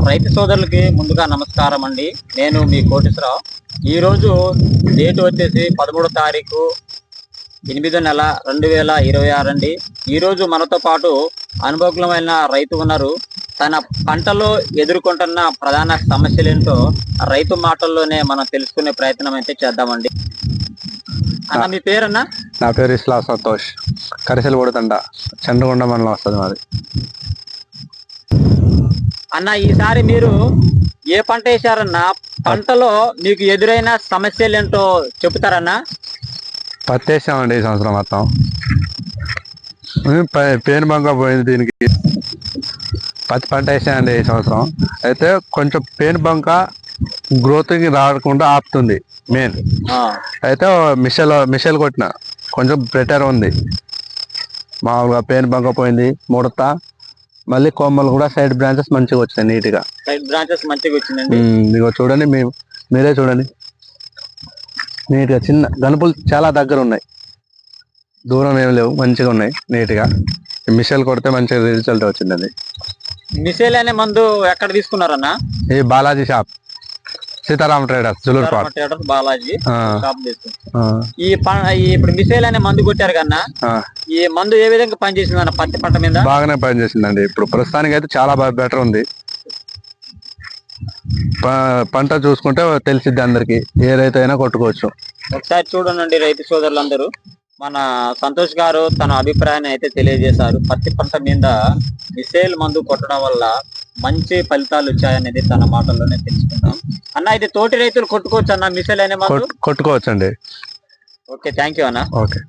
రైతు సోదరులకి ముందుగా నమస్కారం అండి. నేను మీ కోటేశ్వరరావు. ఈరోజు డేట్ వచ్చేసి 13వ తారీఖు 8వ నెల 2026 అండి. ఈరోజు మనతో పాటు అనుభవజ్ఞమైన రైతు ఉన్నారు. తన పంటలో ఎదుర్కొంటున్న ప్రధాన సమస్యలేంటో రైతు మాటల్లోనే మనం తెలుసుకునే ప్రయత్నం అయితే చేద్దామండి. అన్న మీ పేరన్నా? నా పేరు ఇస్లా సంతోష్, కరిసెలు కొడుతండ, చంద్రగొండ మండలం వస్తుంది మాది. అన్న, ఈసారి మీరు ఏ పంట వేసారన్న? పంటలో మీకు ఎదురైన సమస్యలు ఏంటో చెబుతారన్నా? పత్తి వేసామండి ఈ సంవత్సరం మొత్తం. పేను బంక పోయింది. దీనికి పత్తి పంట వేసామండి ఈ సంవత్సరం. అయితే కొంచెం పేను బంక గ్రోతింగ్ రాకుండా ఆపుతుంది మెయిన్. అయితే మిషల్ కొట్టిన కొంచెం బెటర్ ఉంది. మామూలుగా పేను బంక పోయింది, ముడత, మళ్ళీ కొమ్మలు కూడా సైడ్ బ్రాంచెస్ మంచిగా వచ్చినాయి నీట్గా. సైడ్ బ్రాంచెస్ మంచిగా వచ్చిందండి. ఇదిగో చూడండి, మీరే చూడండి నీట్గా. చిన్న గనుపులు చాలా దగ్గర ఉన్నాయి, దూరం ఏమి లేవు, మంచిగా ఉన్నాయి నీట్గా. మిషల్ కొడితే మంచిగా రిజల్ట్ వచ్చిందండి. మిషల్ అనే మందు ఎక్కడ తీసుకున్నారన్న? ఈ Balaji shop, Seetharama traders, Julurpad Balaji shop తీసుకున్నారు. ఇప్పుడు మిషల్ అనే మందు కొట్టారు కన్నా, ఈ మందు ఏ విధంగా పనిచేసింది అన్న పత్తి పంట మీద? బాగానే పనిచేసిందండి. ఇప్పుడు ప్రస్తుతానికి అయితే చాలా బెటర్ ఉంది. పంట చూసుకుంటే తెలిసిద్ది అందరికి, ఏ రైతు అయినా కొట్టుకోవచ్చు. ఒకసారి చూడండి రైతు సోదరులందరూ, మన సంతోష్ గారు తన అభిప్రాయాన్ని అయితే తెలియజేశారు. పత్తి పంట మీద మిషల్ మందు కొట్టడం వల్ల మంచి ఫలితాలు వచ్చాయనేది తన మాటల్లోనే తెలుసుకుందాం. అన్న, ఇది తోటి రైతులు కొట్టుకోవచ్చు అన్న మిషల్ అనే మందు? కొట్టుకోవచ్చు అండి. ఓకే, థ్యాంక్ యూ అన్న. ఓకే.